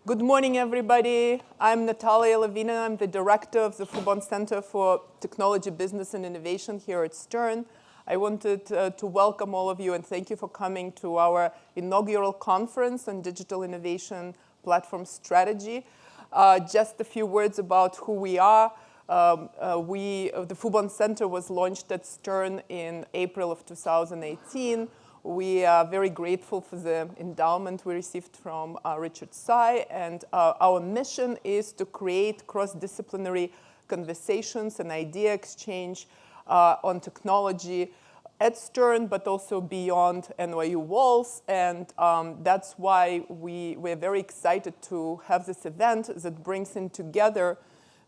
Good morning, everybody. I'm Natalia Lavina. I'm the director of the Fubon Center for Technology, Business, and Innovation here at Stern. I wanted to welcome all of you and thank you for coming to our inaugural conference on digital innovation platform strategy. Just a few words about who we are. The Fubon Center was launched at Stern in April of 2018. We are very grateful for the endowment we received from Richard Tsai, and our mission is to create cross-disciplinary conversations and idea exchange on technology at Stern, but also beyond NYU walls. And that's why we're very excited to have this event that brings in together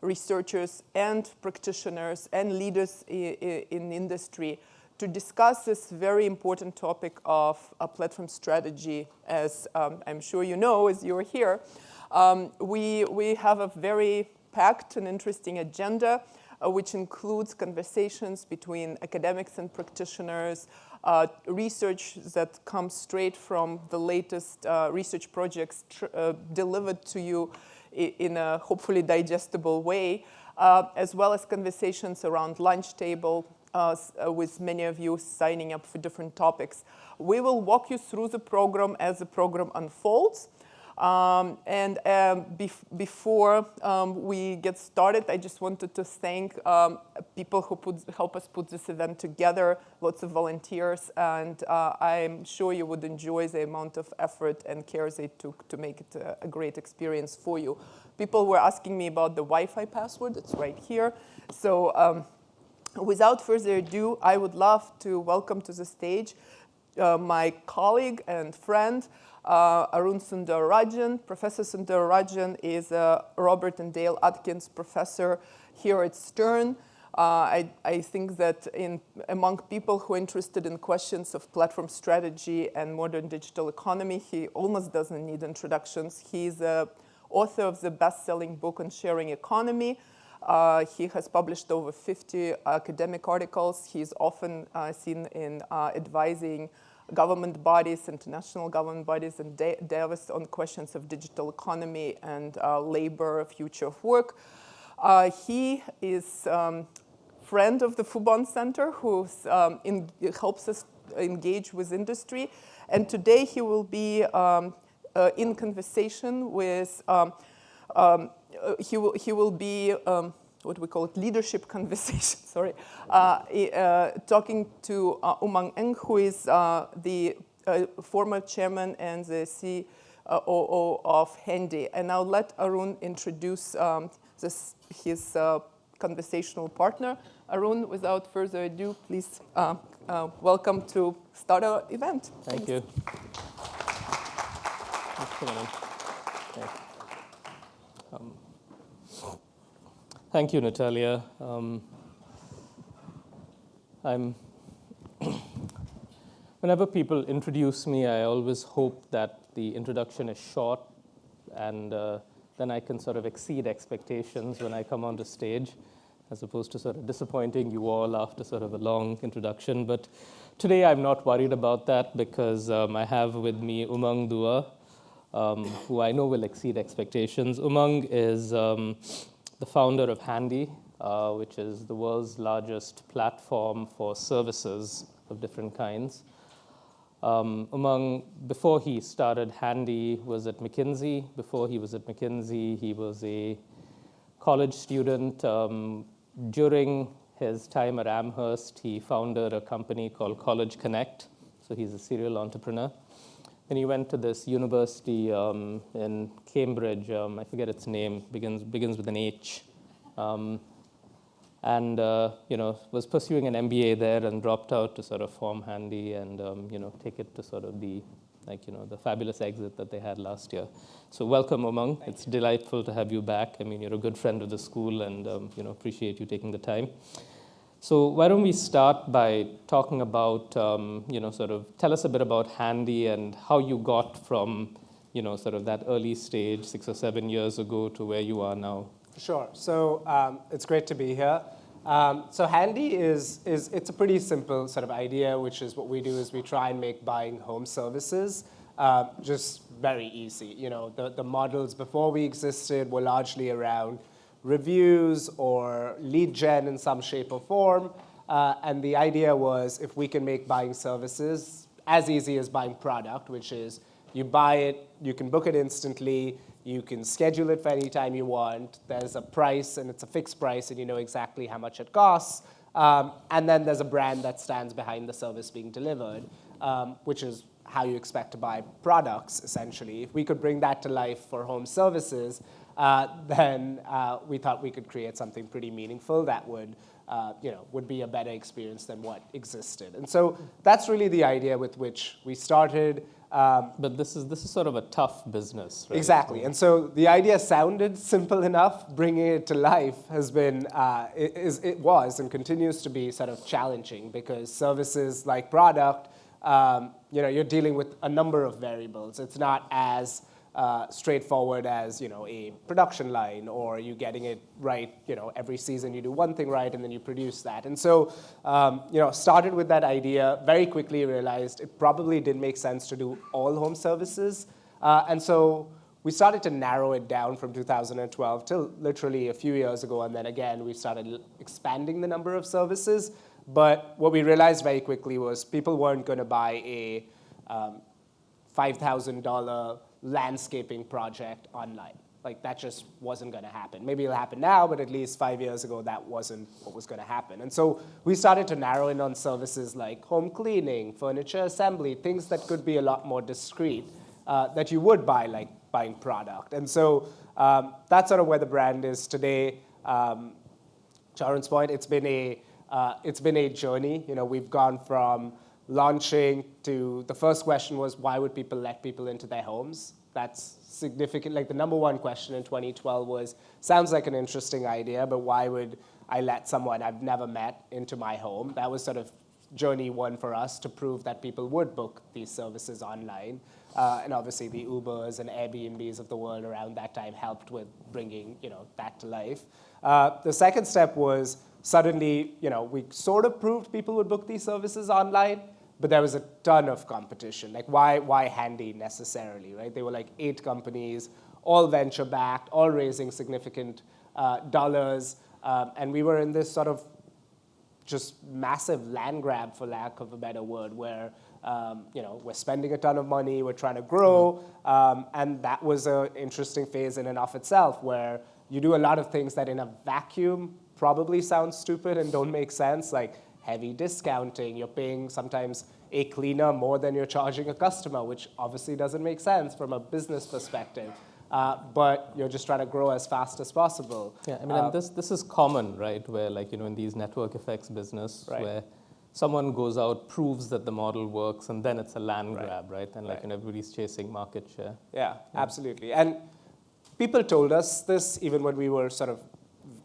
researchers and practitioners and leaders in industry to discuss this very important topic of platform strategy. As I'm sure you know, as you're here, we have a very packed and interesting agenda, which includes conversations between academics and practitioners, research that comes straight from the latest research projects delivered to you in a hopefully digestible way, as well as conversations around lunch table, with many of you signing up for different topics. We will walk you through the program as the program unfolds. Before we get started, I just wanted to thank people who help us put this event together, lots of volunteers, and I'm sure you would enjoy the amount of effort and care they took to make it a great experience for you. People were asking me about the Wi-Fi password. It's right here. So without further ado, I would love to welcome to the stage my colleague and friend, Arun Sundararajan. Professor Sundararajan is a Robert and Dale Atkins professor here at Stern. I think that among people who are interested in questions of platform strategy and modern digital economy, he almost doesn't need introductions. He's the author of the best-selling book on sharing economy. He has published over 50 academic articles. He's often seen in advising government bodies, international government bodies, and Davos on questions of digital economy and labor, future of work. He is a friend of the Fubon Center who helps us engage with industry. And today he will be in conversation with he will be, what we call it, leadership conversation, sorry, talking to Umang Eng, who is the former chairman and the COO of Handy. And I'll let Arun introduce his conversational partner. Arun, without further ado, please welcome to start our event. Thank you. Thank you, Natalia. Whenever people introduce me, I always hope that the introduction is short, and then I can sort of exceed expectations when I come onto stage, as opposed to sort of disappointing you all after sort of a long introduction. But today I'm not worried about that because I have with me Umang Dua, who I know will exceed expectations. Umang is the founder of Handy, which is the world's largest platform for services of different kinds. Umang, before he started Handy, was at McKinsey. Before he was at McKinsey, he was a college student. During his time at Amherst, he founded a company called College Connect. So he's a serial entrepreneur. Then he went to this university in Cambridge. I forget its name. Begins with an H, and was pursuing an MBA there and dropped out to sort of form Handy and take it to sort of the fabulous exit that they had last year. So welcome, Umang. It's delightful to have you back. I mean, you're a good friend of the school, and appreciate you taking the time. So why don't we start by talking about, tell us a bit about Handy and how you got from, sort of that early stage 6 or 7 years ago to where you are now. Sure. So it's great to be here. So Handy it's a pretty simple sort of idea, which is what we do is we try and make buying home services just very easy. You know, the models before we existed were largely around reviews or lead gen in some shape or form. And the idea was if we can make buying services as easy as buying product, which is you buy it, you can book it instantly, you can schedule it for any time you want, there's a price and it's a fixed price and you know exactly how much it costs, and then there's a brand that stands behind the service being delivered, which is how you expect to buy products, essentially. If we could bring that to life for home services, then we thought we could create something pretty meaningful that would would be a better experience than what existed. And so that's really the idea with which we started. But this is sort of a tough business, right? Exactly. And so the idea sounded simple enough. Bringing it to life has been, it was and continues to be sort of challenging because services like product, you're dealing with a number of variables. It's not as straightforward as a production line, or you getting it right. Every season you do one thing right and then you produce that. And so started with that idea. Very quickly realized it probably didn't make sense to do all home services, and so we started to narrow it down from 2012 till literally a few years ago, and then again we started expanding the number of services. But what we realized very quickly was people weren't going to buy a $5,000 landscaping project online. Like, that just wasn't going to happen. Maybe it'll happen now, but at least 5 years ago, that wasn't what was going to happen. And so we started to narrow in on services like home cleaning, furniture assembly, things that could be a lot more discreet, that you would buy, like buying product. And so that's sort of where the brand is today. Charan's point, it's been a journey. We've gone from launching to, the first question was, why would people let people into their homes? That's significant. Like, the number one question in 2012 was, sounds like an interesting idea, but why would I let someone I've never met into my home? That was sort of journey one for us to prove that people would book these services online. And obviously the Ubers and Airbnbs of the world around that time helped with bringing that to life. The second step was suddenly, we sort of proved people would book these services online, but there was a ton of competition. Like, why Handy necessarily, right? There were like 8 companies, all venture-backed, all raising significant dollars, and we were in this sort of just massive land grab, for lack of a better word, where we're spending a ton of money, we're trying to grow, and that was an interesting phase in and of itself, where you do a lot of things that in a vacuum probably sound stupid and don't make sense, like heavy discounting. You're paying sometimes a cleaner more than you're charging a customer, which obviously doesn't make sense from a business perspective. But you're just trying to grow as fast as possible. Yeah, I mean, and this is common, right? Where, like, in these network effects business, right, where someone goes out, proves that the model works, and then it's a land grab, right? And like, everybody's chasing market share. Yeah, absolutely. And people told us this even when we were sort of,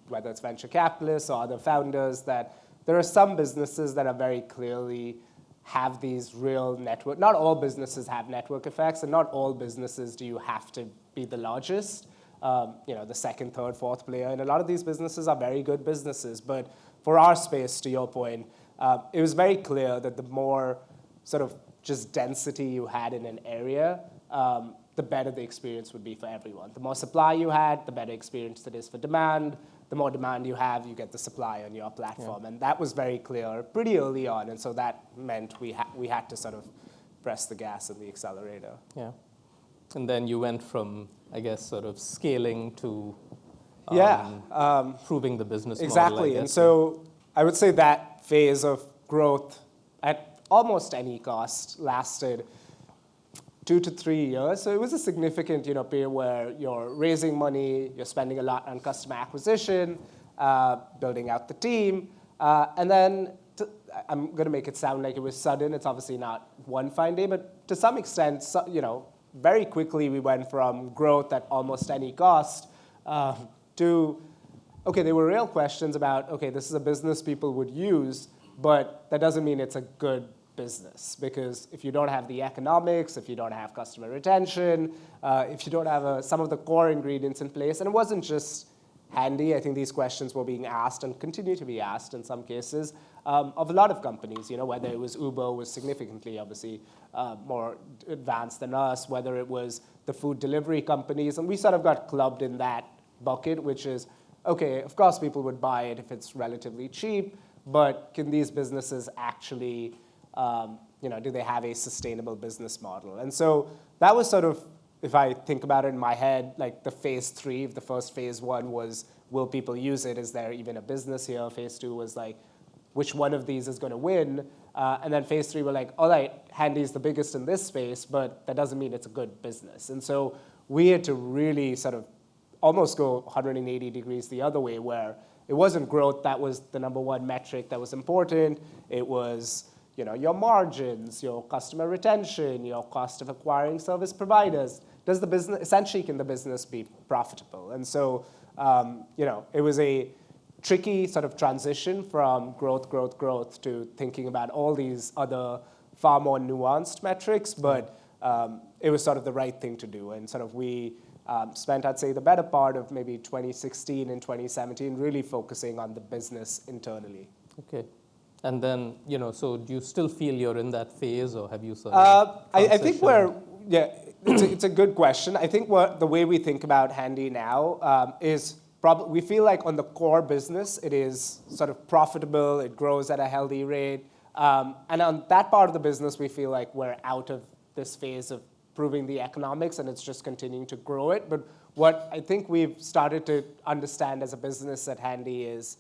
whether it's venture capitalists or other founders, that there are some businesses that are very clearly have these real network. Not all businesses have network effects, and not all businesses do you have to be the largest, the second, third, fourth player. And a lot of these businesses are very good businesses. But for our space, to your point, it was very clear that the more sort of just density you had in an area, the better the experience would be for everyone. The more supply you had, the better experience it is for demand. The more demand you have, you get the supply on your platform. And that was very clear pretty early on. And so that meant we had to sort of press the gas and the accelerator. Yeah. And then you went from, I guess, sort of scaling to proving the business model. Exactly. And so I would say that phase of growth at almost any cost lasted 2 to 3 years. So it was a significant period where you're raising money, you're spending a lot on customer acquisition, building out the team, and then I'm going to make it sound like it was sudden. It's obviously not one fine day, but to some extent, very quickly we went from growth at almost any cost to, okay, there were real questions about, okay, this is a business people would use, but that doesn't mean it's a good business, because if you don't have the economics, if you don't have customer retention, if you don't have some of the core ingredients in place, and it wasn't just Handy, I think these questions were being asked and continue to be asked in some cases, of a lot of companies, whether it was Uber was significantly, obviously, more advanced than us, whether it was the food delivery companies, and we sort of got clubbed in that bucket, which is, okay, of course people would buy it if it's relatively cheap, but can these businesses actually, do they have a sustainable business model? And so that was sort of, if I think about it in my head, like the phase 3, if the first phase 1 was, will people use it? Is there even a business here? Phase 2 was like, which one of these is going to win? And then phase 3, we're like, all right, Handy is the biggest in this space, but that doesn't mean it's a good business. And so we had to really sort of almost go 180 degrees the other way, where it wasn't growth that was the number one metric that was important. It was your margins, your customer retention, your cost of acquiring service providers. Does the business, essentially, can the business be profitable? And so, it was a tricky sort of transition from growth to thinking about all these other far more nuanced metrics, but it was sort of the right thing to do. And sort of we spent, I'd say, the better part of maybe 2016 and 2017 really focusing on the business internally. Okay. And then, so do you still feel you're in that phase, or have you sort of I think it's a good question. I think the way we think about Handy now is we feel like on the core business, it is sort of profitable, it grows at a healthy rate. And on that part of the business, we feel like we're out of this phase of proving the economics, and it's just continuing to grow it. But what I think we've started to understand as a business at Handy is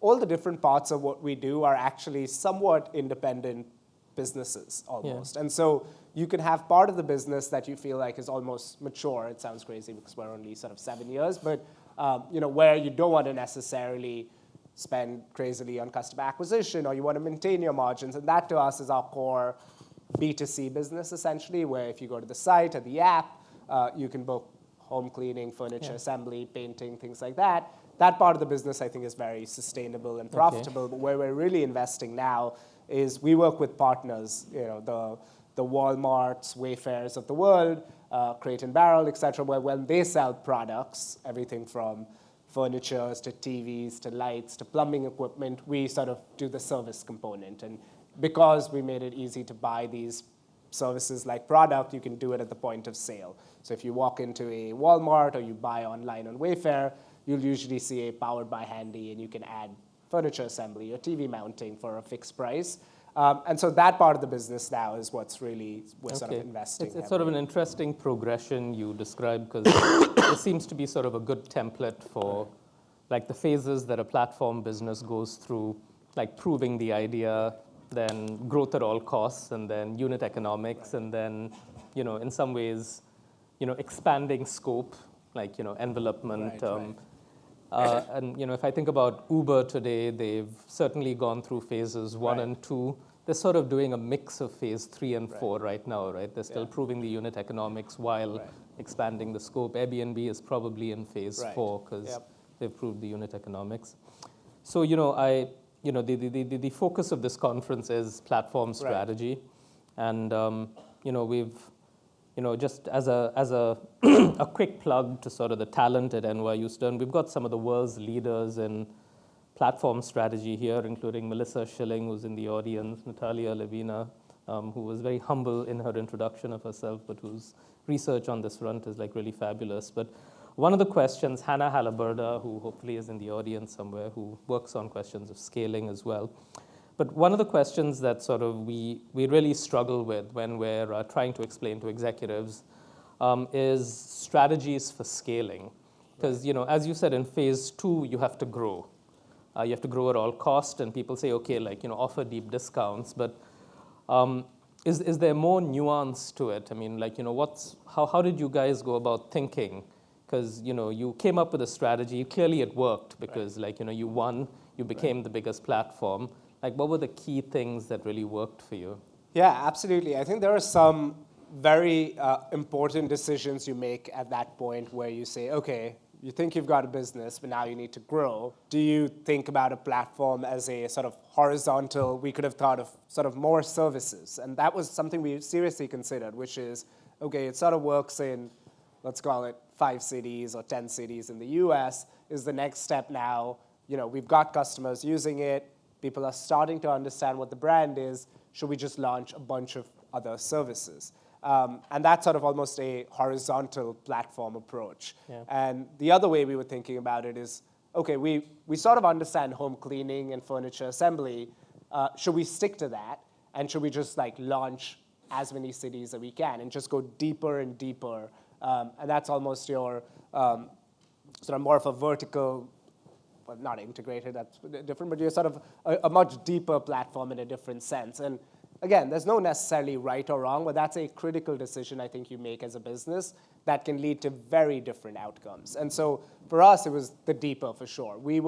all the different parts of what we do are actually somewhat independent businesses almost. Yeah. And so you can have part of the business that you feel like is almost mature. It sounds crazy because we're only sort of 7 years, but where you don't want to necessarily spend crazily on customer acquisition, or you want to maintain your margins. And that to us is our core B2C business, essentially, where if you go to the site or the app, you can book home cleaning, furniture assembly, painting, things like that. That part of the business, I think, is very sustainable and profitable. Okay. But where we're really investing now is we work with partners, the Walmarts, Wayfairs of the world, Crate and Barrel, et cetera, where when they sell products, everything from furniture to TVs to lights to plumbing equipment, we sort of do the service component. And because we made it easy to buy these services like product, you can do it at the point of sale. So if you walk into a Walmart or you buy online on Wayfair, you'll usually see a Powered by Handy, and you can add furniture assembly or TV mounting for a fixed price. And so that part of the business now is what's really we're sort of investing. It's sort of an interesting progression you described, because it seems to be sort of a good template for like the phases that a platform business goes through, like proving the idea, then growth at all costs, and then unit economics, and then in some ways expanding scope, like envelopment. And if I think about Uber today, they've certainly gone through phases 1 and 2. They're sort of doing a mix of phase 3 and 4 right now, right? They're still proving the unit economics while expanding the scope. Airbnb is probably in phase 4 because they've proved the unit economics. So the focus of this conference is platform strategy, and we've just as a a quick plug to sort of the talent at NYU Stern, we've got some of the world's leaders in platform strategy here, including Melissa Schilling, who's in the audience, Natalia Levina, who was very humble in her introduction of herself, but whose research on this front is like really fabulous. But one of the questions, Hannah Halliburda, who hopefully is in the audience somewhere, who works on questions of scaling as well. But one of the questions that sort of we really struggle with when we're trying to explain to executives is strategies for scaling. Because, as you said, in phase 2, you have to grow. You have to grow at all cost, and people say, okay, offer deep discounts. But is there more nuance to it? I mean, how did you guys go about thinking? Because, you came up with a strategy. Clearly, it worked because, you won. You became the biggest platform. What were the key things that really worked for you? Yeah, absolutely. I think there are some very important decisions you make at that point where you say, okay, you think you've got a business, but now you need to grow. Do you think about a platform as a sort of horizontal, we could have thought of sort of more services? And that was something we seriously considered, which is, okay, it sort of works in, let's call it 5 cities or 10 cities in the US. Is the next step now, we've got customers using it. People are starting to understand what the brand is. Should we just launch a bunch of other services? And that's sort of almost a horizontal platform approach. Yeah. And the other way we were thinking about it is, okay, we sort of understand home cleaning and furniture assembly. Should we stick to that? And should we just like launch as many cities as we can and just go deeper and deeper? And that's almost your sort of more of a vertical, well, not integrated, that's different, but you're sort of a much deeper platform in a different sense. And again, there's no necessarily right or wrong, but that's a critical decision I think you make as a business that can lead to very different outcomes. And so for us, it was the deeper for sure. We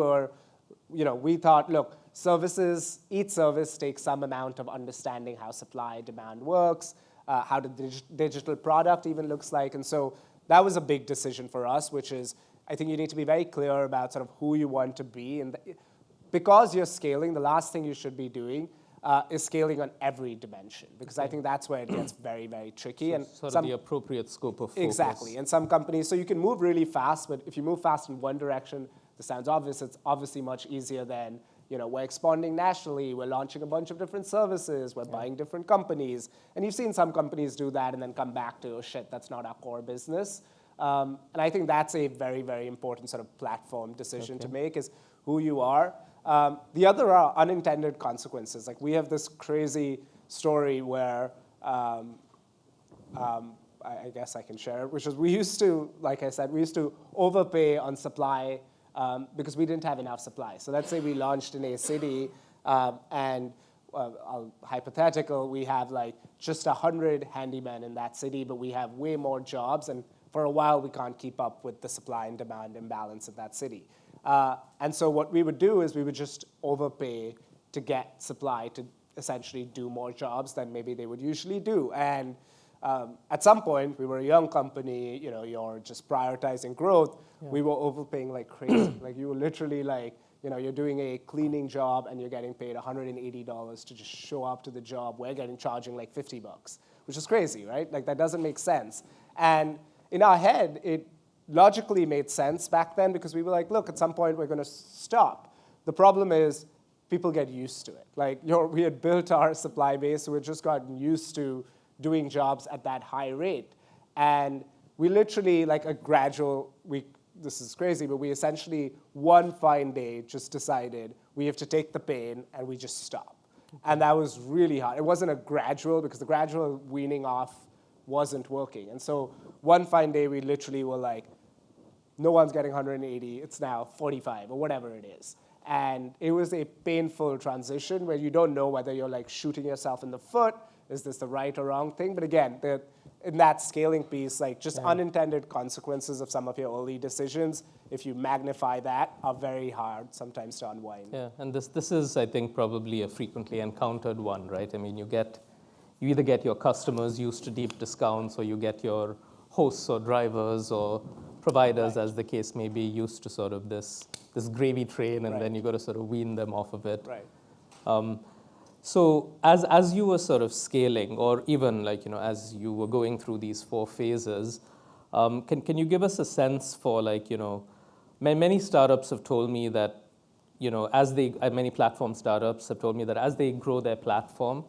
thought, look, services, each service takes some amount of understanding how supply, demand works, how the digital product even looks like. And so that was a big decision for us, which is, I think you need to be very clear about sort of who you want to be. And because you're scaling, the last thing you should be doing is scaling on every dimension, because I think that's where it gets very, very tricky. So and sort of the appropriate scope of focus. Exactly. And some companies, so you can move really fast, but if you move fast in one direction, this sounds obvious, it's obviously much easier than, we're expanding nationally, we're launching a bunch of different services, we're buying different companies. And you've seen some companies do that and then come back to, oh shit, that's not our core business. And I think that's a very, very important sort of platform decision to make, is who you are. The other are unintended consequences. Like we have this crazy story where, I guess I can share it, which is we used to, like I said, we used to overpay on supply because we didn't have enough supply. So let's say we launched in a city and hypothetical, we have like just 100 handymen in that city, but we have way more jobs. And for a while, we can't keep up with the supply and demand imbalance of that city. And so what we would do is we would just overpay to get supply to essentially do more jobs than maybe they would usually do. And at some point, we were a young company, you're just prioritizing growth. Yeah. We were overpaying like crazy. Like you were literally like, you're doing a cleaning job and you're getting paid $180 to just show up to the job. We're charging like $50, which is crazy, right? Like that doesn't make sense. And in our head, it logically made sense back then because we were like, look, at some point we're going to stop. The problem is people get used to it. Like we had built our supply base, so we'd just gotten used to doing jobs at that high rate. And we literally, like a gradual, this is crazy, but we essentially one fine day just decided we have to take the pain and we just stop. And that was really hard. It wasn't a gradual, because the gradual weaning off wasn't working. And so one fine day we literally were like, no one's getting 180, it's now 45 or whatever it is. And it was a painful transition where you don't know whether you're like shooting yourself in the foot, is this the right or wrong thing? But again, in that scaling piece, like just unintended consequences of some of your early decisions, if you magnify that, are very hard sometimes to unwind. Yeah, and this is, I think, probably a frequently encountered one, right? I mean, you either get your customers used to deep discounts, or you get your hosts or drivers or providers, as the case may be, used to sort of this gravy train, and then you got to sort of wean them off of it. Right. So as you were sort of scaling, or even like, as you were going through these 4 phases, can you give us a sense for like, many startups have told me that, many platform startups have told me that as they grow their platform,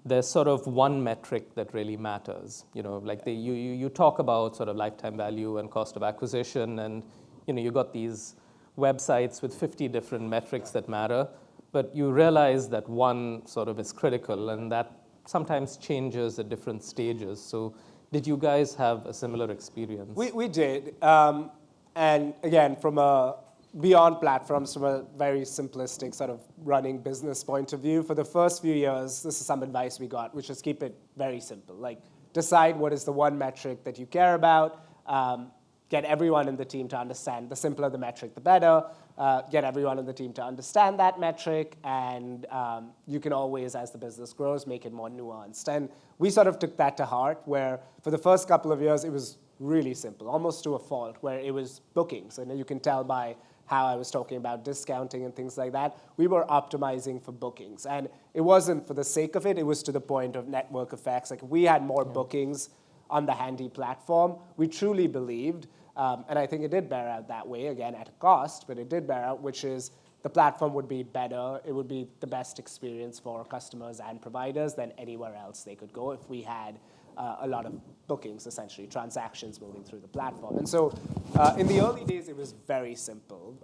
there's sort of one metric that really matters. Like you talk about sort of lifetime value and cost of acquisition, and you got these websites with 50 different metrics that matter, but you realize that one sort of is critical, and that sometimes changes at different stages. So did you guys have a similar experience? We did. And again, from a beyond platforms, from a very simplistic sort of running business point of view, for the first few years, this is some advice we got, which is keep it very simple. Like decide what is the one metric that you care about, get everyone in the team to understand. The simpler the metric, the better. Get everyone in the team to understand that metric, and you can always, as the business grows, make it more nuanced. And we sort of took that to heart, where for the first couple of years, it was really simple, almost to a fault, where it was bookings. And you can tell by how I was talking about discounting and things like that. We were optimizing for bookings. And it wasn't for the sake of it. It was to the point of network effects. Like if we had more bookings on the Handy platform, we truly believed, and I think it did bear out that way, again, at a cost, but it did bear out, which is the platform would be better. It would be the best experience for customers and providers than anywhere else they could go if we had a lot of bookings, essentially, transactions moving through the platform. And so in the early days, it was very simple.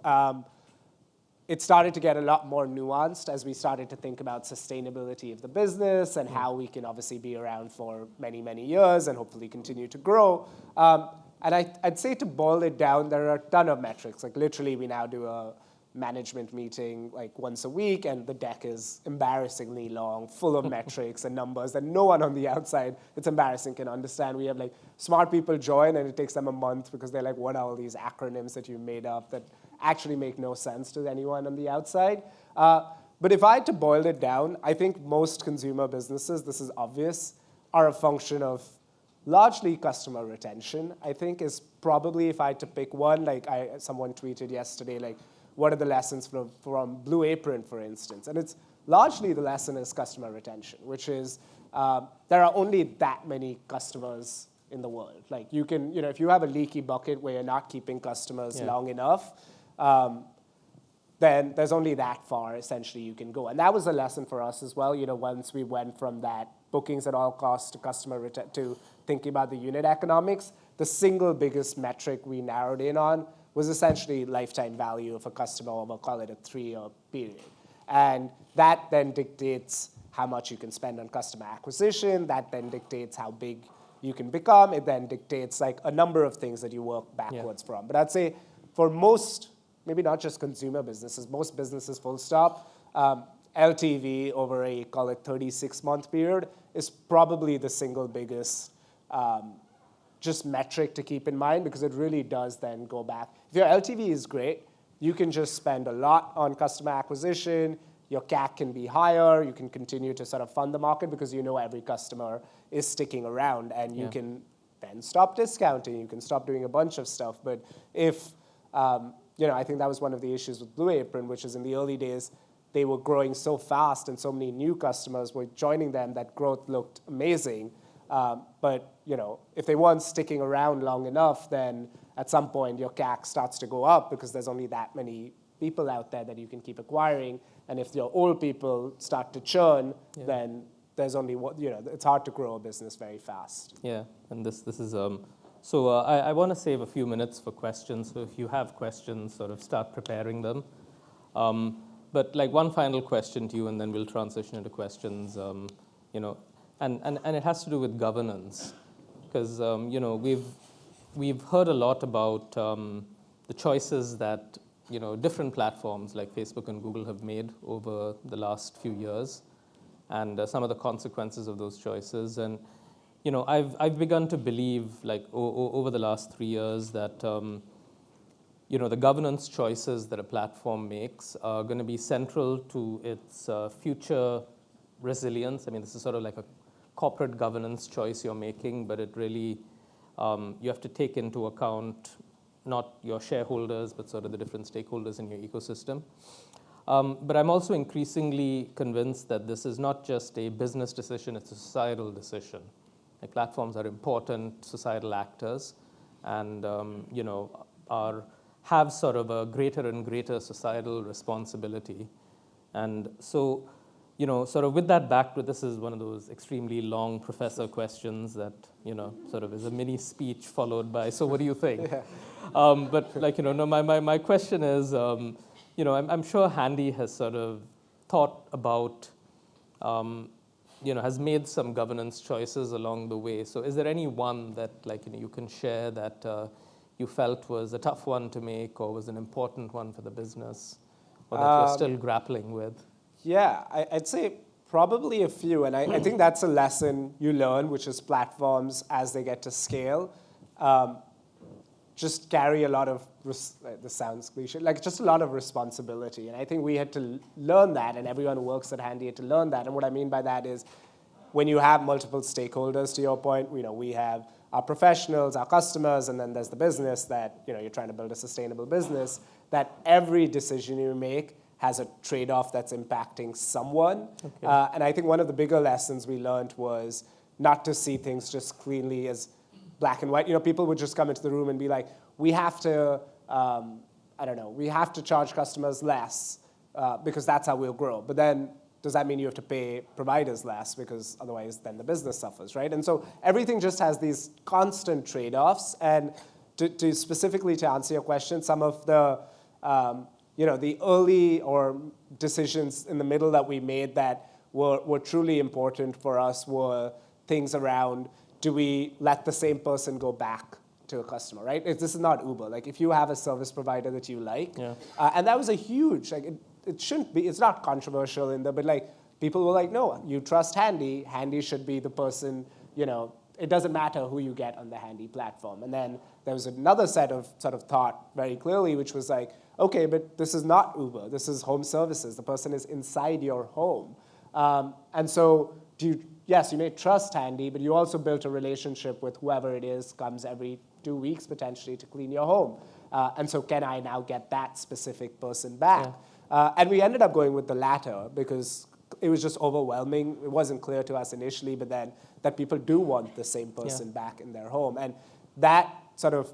It started to get a lot more nuanced as we started to think about sustainability of the business and how we can obviously be around for many, many years and hopefully continue to grow. And I'd say to boil it down, there are a ton of metrics. Like literally, we now do a management meeting like once a week, and the deck is embarrassingly long, full of metrics and numbers that no one on the outside, it's embarrassing, can understand. We have like smart people join, and it takes them a month because they're like, what are all these acronyms that you made up that actually make no sense to anyone on the outside? But if I had to boil it down, I think most consumer businesses, this is obvious, are a function of largely customer retention. I think is probably, if I had to pick one, like someone tweeted yesterday, like, what are the lessons from Blue Apron, for instance? And it's largely the lesson is customer retention, which is there are only that many customers in the world. Like you can, if you have a leaky bucket where you're not keeping customers long enough, then there's only that far, essentially, you can go. And that was a lesson for us as well. Once we went from that bookings at all costs to customer to thinking about the unit economics, the single biggest metric we narrowed in on was essentially lifetime value of a customer over, call it a 3-year period. And that then dictates how much you can spend on customer acquisition. That then dictates how big you can become. It then dictates like a number of things that you work backwards from. But I'd say for most, maybe not just consumer businesses, most businesses full stop, LTV over a, call it 36-month period is probably the single biggest just metric to keep in mind, because it really does then go back. If your LTV is great, you can just spend a lot on customer acquisition. Your CAC can be higher. You can continue to sort of fund the market because you know every customer is sticking around, and you can then stop discounting. You can stop doing a bunch of stuff. But if, I think that was one of the issues with Blue Apron, which is in the early days, they were growing so fast and so many new customers were joining them that growth looked amazing. But if they weren't sticking around long enough, then at some point your CAC starts to go up because there's only that many people out there that you can keep acquiring. And if your old people start to churn, then there's only it's hard to grow a business very fast. Yeah, and this is so I want to save a few minutes for questions. So if you have questions, sort of start preparing them. But like one final question to you, and then we'll transition into questions. And it has to do with governance, because we've heard a lot about the choices that different platforms like Facebook and Google have made over the last few years, and some of the consequences of those choices. And I've begun to believe, like over the last 3 years, that the governance choices that a platform makes are going to be central to its future resilience. I mean, this is sort of like a corporate governance choice you're making, but it really, you have to take into account not your shareholders, but sort of the different stakeholders in your ecosystem. But I'm also increasingly convinced that this is not just a business decision, it's a societal decision. Like platforms are important societal actors and, have sort of a greater and greater societal responsibility. And so, sort of with that backdrop, this is one of those extremely long professor questions that, sort of is a mini speech followed by, so what do you think? But like, my question is, I'm sure Handy has sort of thought about, has made some governance choices along the way. So is there any one that like, you can share that you felt was a tough one to make or was an important one for the business or that you're still grappling with? Yeah, I'd say probably a few. And I think that's a lesson you learn, which is platforms, as they get to scale, just carry a lot of, this sounds cliche, like just a lot of responsibility. And I think we had to learn that, and everyone who works at Handy had to learn that. And what I mean by that is when you have multiple stakeholders, to your point, we have our professionals, our customers, and then there's the business that, you're trying to build a sustainable business, that every decision you make has a trade-off that's impacting someone. Okay. And I think one of the bigger lessons we learned was not to see things just cleanly as black and white. People would just come into the room and be like, we have to, we have to charge customers less. because that's how we'll grow. But then does that mean you have to pay providers less, because otherwise then the business suffers, right? And so everything just has these constant trade-offs. And to specifically to answer your question, some of the the early or decisions in the middle that we made that were truly important for us were things around, do we let the same person go back to a customer, right? This is not Uber. Like, if you have a service provider that you like, and that was a huge, like, it shouldn't be, it's not controversial in there, but like, people were like, no, you trust Handy. Handy should be the person, it doesn't matter who you get on the Handy platform. And then there was another set of sort of thought very clearly, which was like, okay, but this is not Uber. This is home services. The person is inside your home. And so yes, you may trust Handy, but you also built a relationship with whoever it is, comes every 2 weeks potentially to clean your home. And so can I now get that specific person back? And we ended up going with the latter because it was just overwhelming. It wasn't clear to us initially, but then that people do want the same person back in their home. And that sort of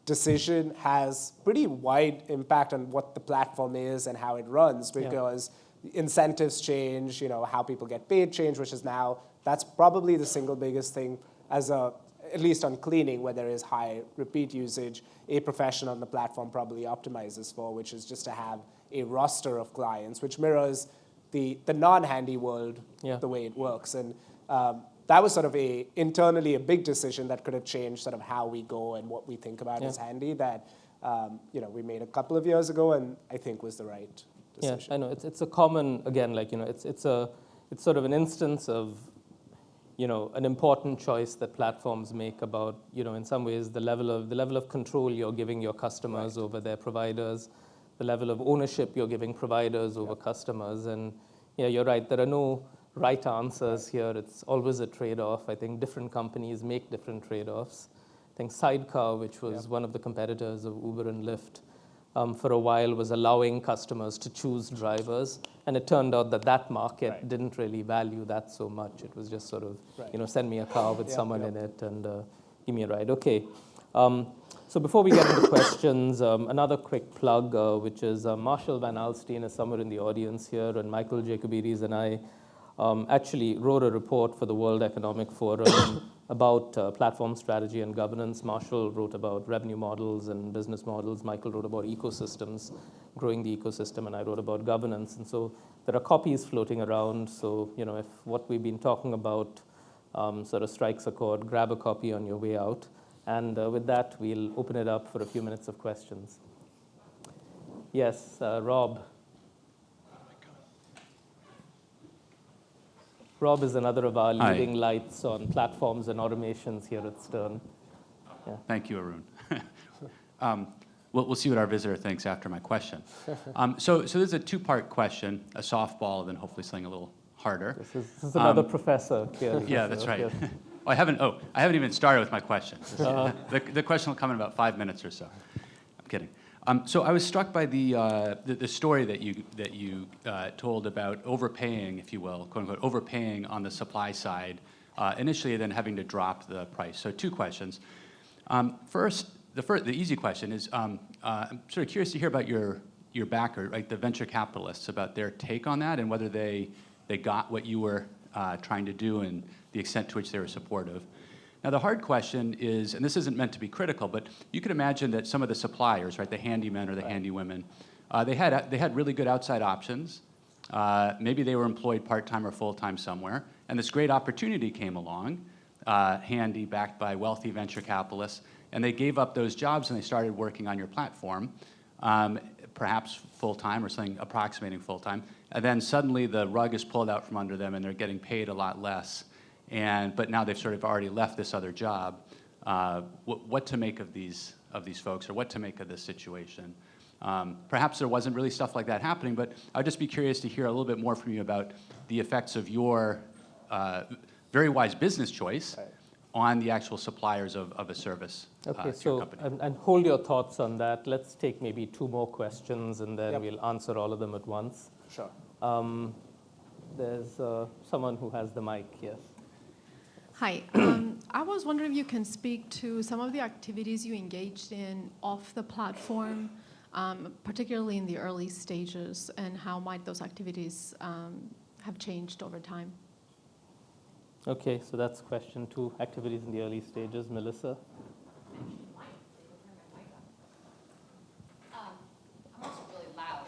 decision has pretty wide impact on what the platform is and how it runs, because incentives change, how people get paid change, which is now, that's probably the single biggest thing at least on cleaning, where there is high repeat usage, a profession on the platform probably optimizes for, which is just to have a roster of clients, which mirrors the non-Handy world, the way it works. And that was sort of internally a big decision that could have changed sort of how we go and what we think about as Handy that we made a couple of years ago, and I think was the right decision. Yeah, I know. It's a common, again, like, it's sort of an instance of, an important choice that platforms make about, in some ways, the level of control you're giving your customers over their providers, the level of ownership you're giving providers over customers. And yeah, you're right. There are no right answers here. It's always a trade-off. I think different companies make different trade-offs. I think Sidecar, which was one of the competitors of Uber and Lyft, for a while was allowing customers to choose drivers. And it turned out that market didn't really value that so much. It was just sort of, send me a car with someone in it and give me a ride. Okay. So before we get into questions, another quick plug, which is Marshall Van Alstyne is somewhere in the audience here, and Michael Jacobides and I actually wrote a report for the World Economic Forum about platform strategy and governance. Marshall wrote about revenue models and business models. Michael wrote about ecosystems, growing the ecosystem, and I wrote about governance. And so there are copies floating around. So, if what we've been talking about sort of strikes a chord, grab a copy on your way out. And with that, we'll open it up for a few minutes of questions. Yes, Rob. Rob is another of our leading lights on platforms and automations here at Stern. Thank you, Arun. We'll see what our visitor thinks after my question. So there's a two-part question, a softball, and then hopefully something a little harder. This is another professor, clearly. Yeah, that's right. I haven't even started with my question. The question will come in about 5 minutes or so. I'm kidding. So I was struck by the story that you told about overpaying, if you will, quote unquote, overpaying on the supply side initially, then having to drop the price. So two questions. First, the easy question is I'm sort of curious to hear about your backer, right, the venture capitalists, about their take on that and whether they got what you were trying to do and the extent to which they were supportive. Now, the hard question is, and this isn't meant to be critical, but you could imagine that some of the suppliers, right, the handymen or the handywomen, they had really good outside options. Maybe they were employed part-time or full-time somewhere, and this great opportunity came along, Handy, backed by wealthy venture capitalists, and they gave up those jobs and they started working on your platform, perhaps full-time or something approximating full-time, and then suddenly the rug is pulled out from under them and they're getting paid a lot less. But now they've sort of already left this other job. What to make of these folks, or what to make of this situation? Perhaps there wasn't really stuff like that happening, but I'd just be curious to hear a little bit more from you about the effects of your very wise business choice on the actual suppliers of a service. Okay, to your company. And hold your thoughts on that. Let's take maybe 2 more questions, and then we'll answer all of them at once. Sure. There's someone who has the mic, yes. Hi. I was wondering if you can speak to some of the activities you engaged in off the platform particularly in the early stages, and how might those activities have changed over time? Okay, so that's question 2, activities in the early stages. Melissa? I'm also really loud.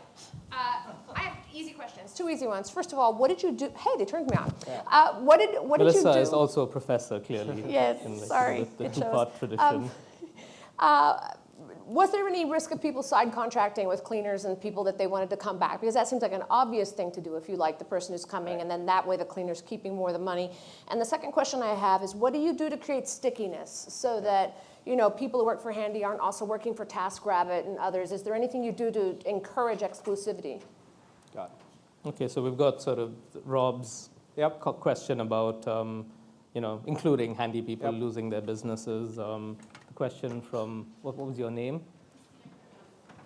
I have easy questions, 2 easy ones. First of all, what did you do? Hey, they turned me on. Yeah. What did you do? Melissa is also a professor, clearly. Yes, in sorry, the it two-part shows. tradition. Was there any risk of people side contracting with cleaners and people that they wanted to come back? Because that seems like an obvious thing to do if you like the person who's coming, and then that way the cleaner's keeping more of the money. And the second question I have is, what do you do to create stickiness so that people who work for Handy aren't also working for TaskRabbit and others? Is there anything you do to encourage exclusivity? Got it. Okay, so we've got sort of Rob's question about including Handy people losing their businesses. Question from, what was your name?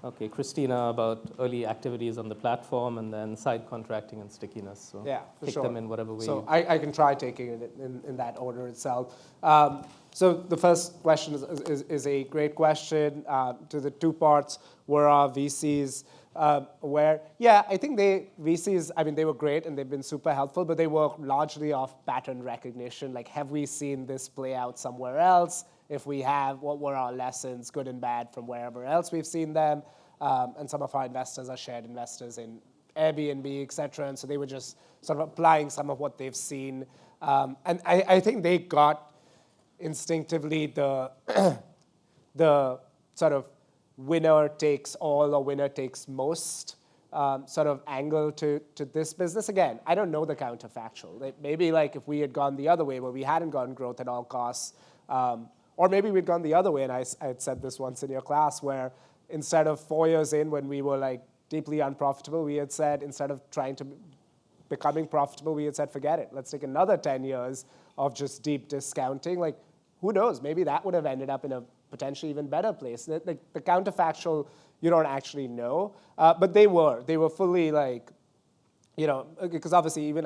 Okay, Christina, about early activities on the platform, and then side contracting and stickiness. So yeah, for take sure. them in whatever way. So I can try taking it in that order itself. So the first question is a great question. To the 2 parts, were our VCs aware? Yeah, I think VCs, they were great and they've been super helpful, but they were largely off pattern recognition. Like, have we seen this play out somewhere else? If we have, what were our lessons, good and bad, from wherever else we've seen them? And some of our investors are shared investors in Airbnb, et cetera. And so they were just sort of applying some of what they've seen. And I think they got instinctively the sort of winner takes all or winner takes most sort of angle to this business. Again, I don't know the counterfactual. Maybe like if we had gone the other way, where we hadn't gotten growth at all costs, or maybe we'd gone the other way, and I had said this once in your class, where instead of 4 years in, when we were like deeply unprofitable, we had said, instead of trying to becoming profitable, we had said, forget it. Let's take another 10 years of just deep discounting. Like, who knows? Maybe that would have ended up in a potentially even better place. The counterfactual, you don't actually know. But they were fully like, because obviously even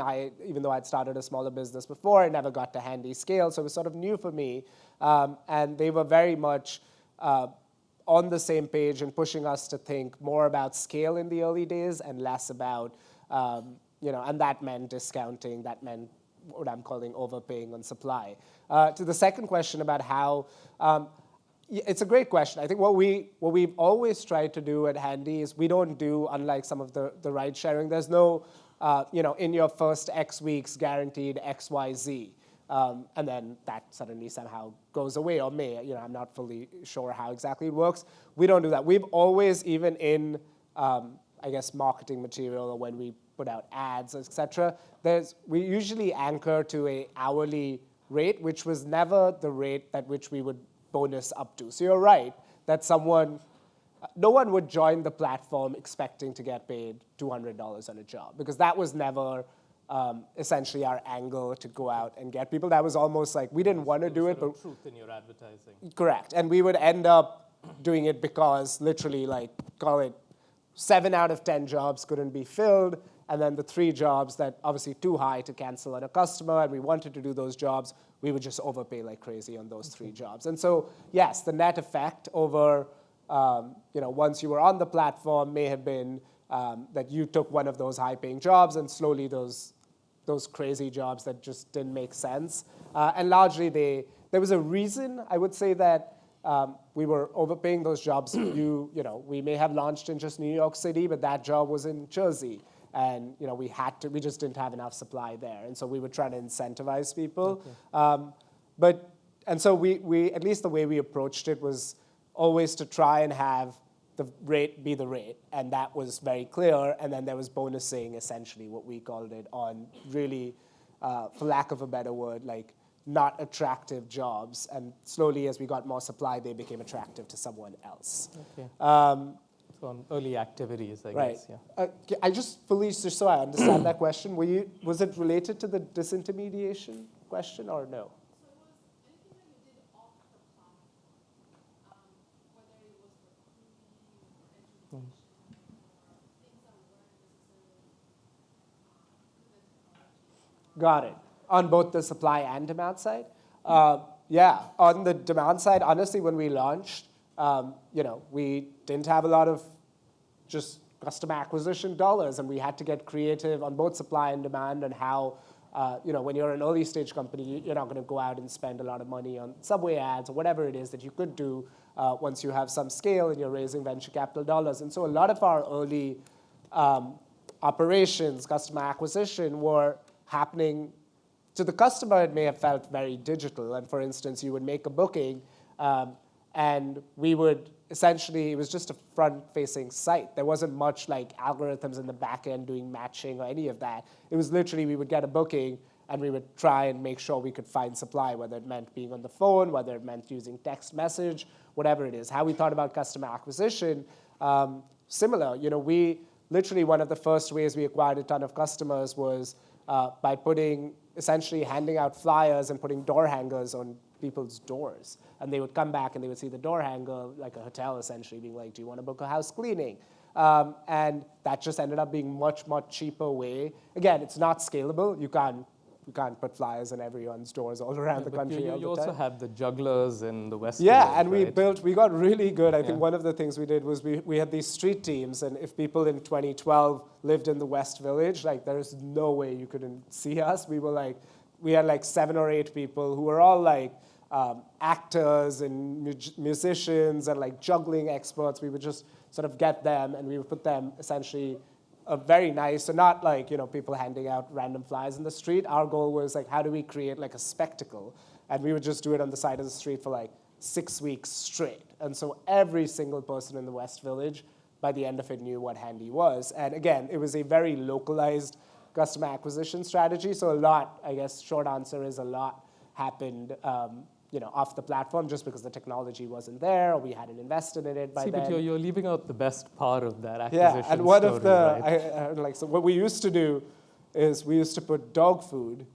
though I'd started a smaller business before, I never got to Handy scale, so it was sort of new for me. And they were very much on the same page and pushing us to think more about scale in the early days and less about, and that meant discounting, that meant what I'm calling overpaying on supply. To the second question about how, it's a great question. I think what we've always tried to do at Handy is we don't do, unlike some of the ride sharing, there's no, in your first X weeks guaranteed X, Y, Z. And then that suddenly somehow goes away, or may. I'm not fully sure how exactly it works. We don't do that. We've always, even in, I guess, marketing material, or when we put out ads, et cetera, we usually anchor to a hourly rate, which was never the rate at which we would bonus up to. So you're right that no one would join the platform expecting to get paid $200 on a job, because that was never essentially our angle to go out and get people. That was almost like we didn't want to do it, but truth in your advertising. Correct, and we would end up doing it because literally, like, call it 7 out of 10 jobs couldn't be filled, and then the 3 jobs that obviously too high to cancel on a customer, and we wanted to do those jobs, we would just overpay like crazy on those 3 jobs. And so, yes, the net effect over, once you were on the platform may have been that you took one of those high-paying jobs, and slowly those crazy jobs that just didn't make sense. And largely, there was a reason, I would say, that we were overpaying those jobs. We may have launched in just New York City, but that job was in Jersey. And we just didn't have enough supply there. And so we were trying to incentivize people. Okay. And so we, at least the way we approached it was always to try and have the rate be the rate. And that was very clear. And then there was bonusing, essentially, what we called it, on really, for lack of a better word, like not attractive jobs. And slowly, as we got more supply, they became attractive to someone else. Okay. So on early activities, I guess, yeah. I just so I understand that question. Was it related to the disintermediation question or no? Got it. On both the supply and demand side? Yeah, on the demand side, honestly, when we launched, we didn't have a lot of just customer acquisition dollars, and we had to get creative on both supply and demand and how, when you're an early stage company, you're not going to go out and spend a lot of money on subway ads or whatever it is that you could do once you have some scale and you're raising venture capital dollars. And so a lot of our early operations, customer acquisition, were happening to the customer. It may have felt very digital. And for instance, you would make a booking, and we would essentially, it was just a front-facing site. There wasn't much like algorithms in the back end doing matching or any of that. It was literally, we would get a booking, and we would try and make sure we could find supply, whether it meant being on the phone, whether it meant using text message, whatever it is. How we thought about customer acquisition, similar. We literally, one of the first ways we acquired a ton of customers was by essentially handing out flyers and putting door hangers on people's doors. And they would come back and they would see the door hanger, like a hotel essentially, being like, do you want to book a house cleaning? And that just ended up being much, much cheaper way. Again, it's not scalable. You can't put flyers on everyone's doors all around the country all the time. You also have the jugglers in the West. Yeah, Village, and we got really good. I think one of the things we did was we had these street teams, and if people in 2012 lived in the West Village, like there's no way you couldn't see us. We had like 7 or 8 people who were all like actors and musicians and like juggling experts. We would just sort of get them, and we would put them essentially very nice, so not like people handing out random flyers in the street. Our goal was like, how do we create like a spectacle? And we would just do it on the side of the street for like 6 weeks straight. And so every single person in the West Village, by the end of it, knew what Handy was. And again, it was a very localized customer acquisition strategy. So a lot, I guess, short answer is a lot happened off the platform just because the technology wasn't there or we hadn't invested in it by then. But you're leaving out the best part of that acquisition and one story, of the, right? so what we used to do is we used to put dog food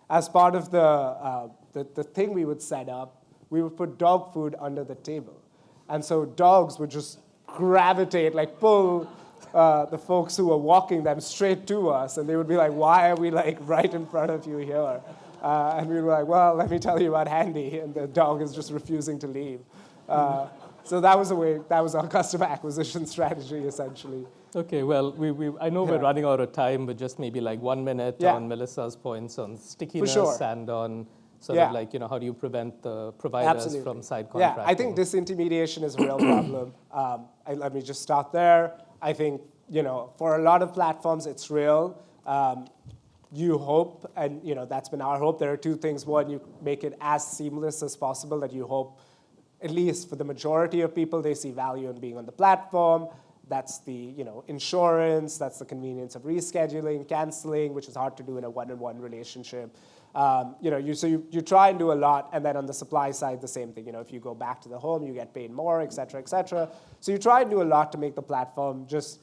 as part of the thing we would set up. We would put dog food under the table. And so dogs would just gravitate, like pull the folks who were walking them straight to us, and they would be like, why are we like right in front of you here? And we were like, well, let me tell you about Handy, and the dog is just refusing to leave. So that was our customer acquisition strategy, essentially. Okay, well, I know we're running out of time, but just maybe like 1 minute on Melissa's points on stickiness and on sort of like, how do you prevent the providers from side contracting? Yeah, I think disintermediation is a real problem. Let me just start there. I think, for a lot of platforms, it's real. You hope, and that's been our hope. There are 2 things. One, you make it as seamless as possible, that you hope, at least for the majority of people, they see value in being on the platform. That's the insurance, that's the convenience of rescheduling, canceling, which is hard to do in a one-on-one relationship. You try and do a lot, and then on the supply side, the same thing. If you go back to the home, you get paid more, et cetera, et cetera. So you try and do a lot to make the platform just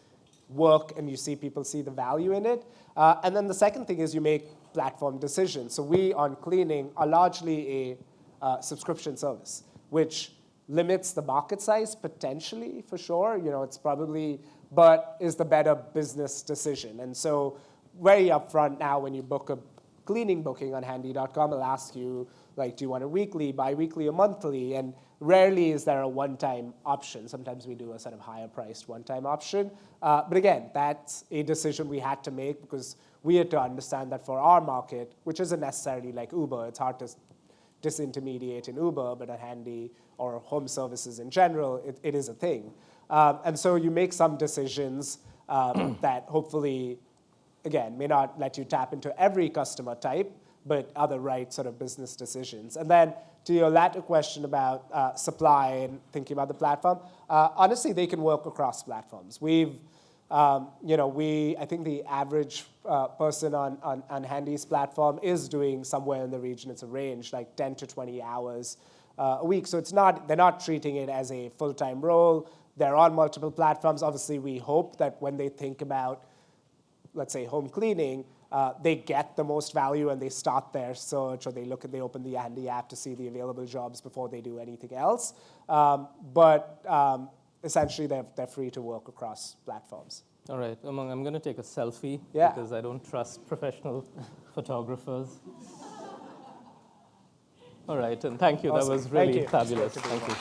work, and you see people see the value in it. And then the second thing is you make platform decisions. So we, on cleaning, are largely a subscription service, which limits the market size potentially, for sure. It's probably, but is the better business decision. And so very upfront now, when you book a cleaning booking on handy.com, it'll ask you, like, do you want a weekly, bi-weekly, or monthly? And rarely is there a one-time option. Sometimes we do a sort of higher-priced one-time option. But again, that's a decision we had to make because we had to understand that for our market, which isn't necessarily like Uber, it's hard to disintermediate in Uber, but at Handy or home services in general, it is a thing. And so you make some decisions that hopefully, again, may not let you tap into every customer type, but are the right sort of business decisions. And then to your latter question about supply and thinking about the platform, honestly, they can work across platforms. I think the average person on Handy's platform is doing somewhere in the region, it's a range, like 10 to 20 hours a week. So they're not treating it as a full-time role. They're on multiple platforms. Obviously, we hope that when they think about, let's say, home cleaning, they get the most value and they start their search, or they open the Handy app to see the available jobs before they do anything else. But essentially, they're free to work across platforms. All right, Umang, I'm going to take a selfie because I don't trust professional photographers. All right, and thank you. Awesome. That was really Thank you. fabulous. Thank you.